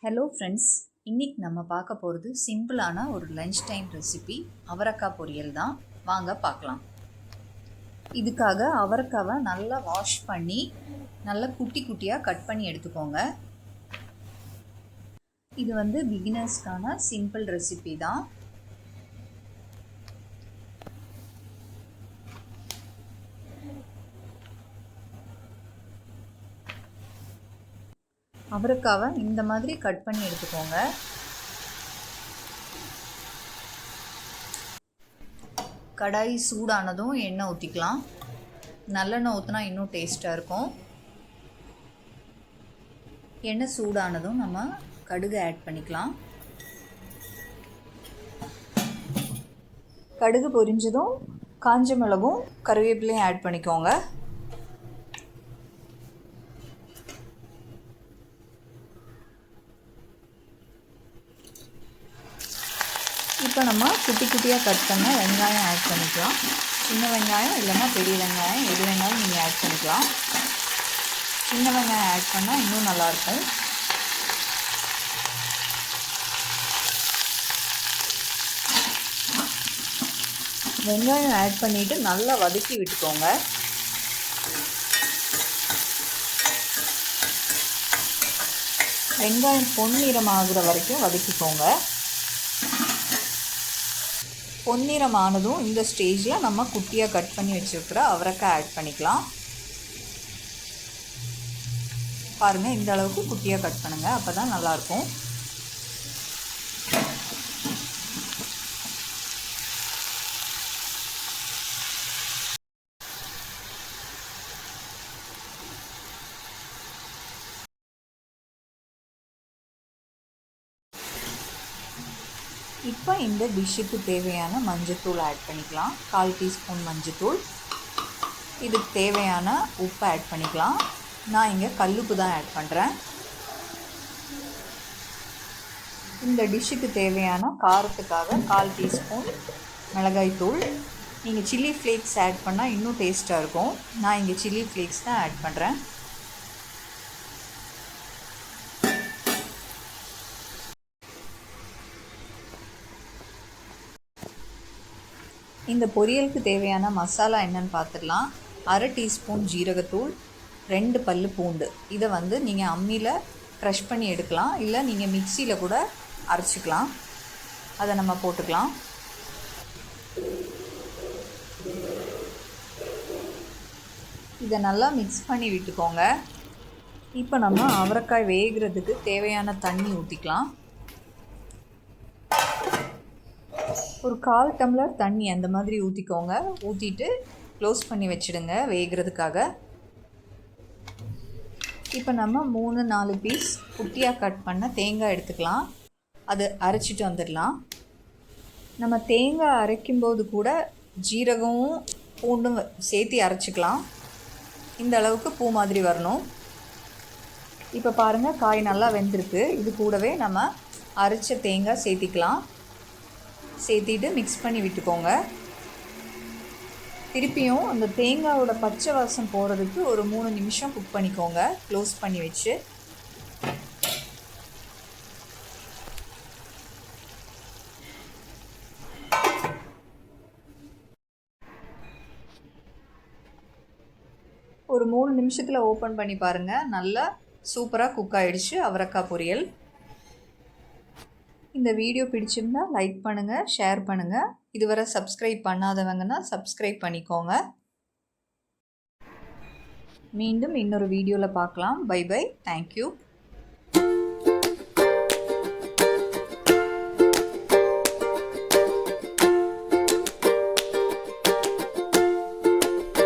Hello friends, இன்றைக்கி நம்ம பார்க்க போகிறது சிம்பிளான ஒரு லஞ்ச் டைம் ரெசிபி அவரைக்காய் பொரியல் தான். வாங்க பார்க்கலாம். இதுக்காக அவரைக்காவை நல்லா வாஷ் பண்ணி நல்லா குட்டி குட்டியாக கட் பண்ணி எடுத்துக்கோங்க. இது பிகினர்ஸ்க்கான சிம்பிள் ரெசிபி தான். அவரைக்காவை இந்த மாதிரி கட் பண்ணி எடுத்துக்கோங்க. கடாய் சூடானதும் எண்ணெய் ஊற்றிக்கலாம். நல்லெண்ணெய் ஊற்றினா இன்னும் டேஸ்ட்டாக இருக்கும். எண்ணெய் சூடானதும் நம்ம கடுகு ஆட் பண்ணிக்கலாம். கடுகு பொரிஞ்சதும் காஞ்ச மிளகும் கருவேப்பிலையும் ஆட் பண்ணிக்கோங்க. இப்போ நம்ம குட்டி குட்டியாக கட் பண்ண வெங்காயம் ஆட் பண்ணிக்கலாம். சின்ன வெங்காயம் இல்லைன்னா பெரிய வெங்காயம் எது வேணாலும் நீங்கள் ஆட் பண்ணிக்கலாம். சின்ன வெங்காயம் ஆட் பண்ணால் இன்னும் நல்லாயிருக்கும். வெங்காயம் ஆட் பண்ணிவிட்டு நல்லா வதக்கி விட்டுக்கோங்க. வெங்காயம் பொன்னிறம் ஆகுற வரைக்கும் வதக்கிக்கோங்க. பொன்னிறம் ஆனதும் இந்த ஸ்டேஜில் நம்ம குட்டியாக கட் பண்ணி வச்சுருக்கிற அவரைக்காய் ஆட் பண்ணிக்கலாம். பாருங்கள், இந்த அளவுக்கு குட்டியாக கட் பண்ணுங்கள், அப்போ தான் நல்லாயிருக்கும். இப்போ இந்த டிஷ்ஷுக்கு தேவையான மஞ்சத்தூள் ஆட் பண்ணிக்கலாம். 1/4 டீஸ்பூன் மஞ்சத்தூள். இதுக்கு தேவையான உப்பு ஆட் பண்ணிக்கலாம். நான் இங்கே கல்லுப்பு தான் ஆட் பண்ணுறேன். இந்த டிஷ்ஷுக்கு தேவையான காரத்துக்காக 1/4 டீஸ்பூன் மிளகாய்த்தூள். நீங்கள் சில்லி ஃப்ளேக்ஸ் ஆட் பண்ணால் இன்னும் டேஸ்ட்டாக இருக்கும். நான் இங்கே சில்லி ஃப்ளேக்ஸ் தான் ஆட் பண்ணுறேன். இந்த பொரியலுக்கு தேவையான மசாலா என்னன்னு பார்த்துடலாம். 1/2 டீஸ்பூன் ஜீரகத்தூள், 2 பல்லு பூண்டு. இதை நீங்கள் அம்மியில் க்ரஷ் பண்ணி எடுக்கலாம், இல்லை நீங்கள் மிக்சியில் கூட அரைச்சிக்கலாம். அதை நம்ம போட்டுக்கலாம். இதை நல்லா மிக்ஸ் பண்ணி விட்டுக்கோங்க. இப்போ நம்ம அவரைக்காய் வேகிறதுக்கு தேவையான தண்ணி ஊற்றிக்கலாம். ஒரு 1/4 டம்ளர் தண்ணி அந்த மாதிரி ஊற்றிக்கோங்க. ஊற்றிட்டு க்ளோஸ் பண்ணி வச்சுடுங்க வேகிறதுக்காக. இப்போ நம்ம 3-4 பீஸ் குட்டியாக கட் பண்ண தேங்காய் எடுத்துக்கலாம். அது அரைச்சிட்டு வந்துடலாம். நம்ம தேங்காய் அரைக்கும்போது கூட ஜீரகமும் பூண்டும் சேர்த்து அரைச்சிக்கலாம். இந்த அளவுக்கு பூ மாதிரி வரணும். இப்போ பாருங்கள், காய் நல்லா வெந்திருக்கு. இது கூடவே நம்ம அரைச்ச தேங்காய் சேர்த்திக்கலாம். சேர்த்திட்டு மிக்ஸ் பண்ணி விட்டுக்கோங்க. திருப்பியும் அந்த தேங்காயோட பச்சை வாசம் போகிறதுக்கு ஒரு 3 நிமிஷம் குக் பண்ணிக்கோங்க, க்ளோஸ் பண்ணி வச்சு. ஒரு 3 நிமிஷத்தில் ஓப்பன் பண்ணி பாருங்கள். நல்லா சூப்பராக குக் ஆகிடுச்சு அவரைக்காய் பொரியல். இந்த வீடியோ பிடிச்சிருந்தா லைக் பண்ணுங்கள், ஷேர் பண்ணுங்கள். இதுவரை சப்ஸ்கிரைப் பண்ணாதவங்கன்னா சப்ஸ்கிரைப் பண்ணிக்கோங்க. மீண்டும் இன்னொரு வீடியோவில் பார்க்கலாம். Bye bye. தேங்க்யூ.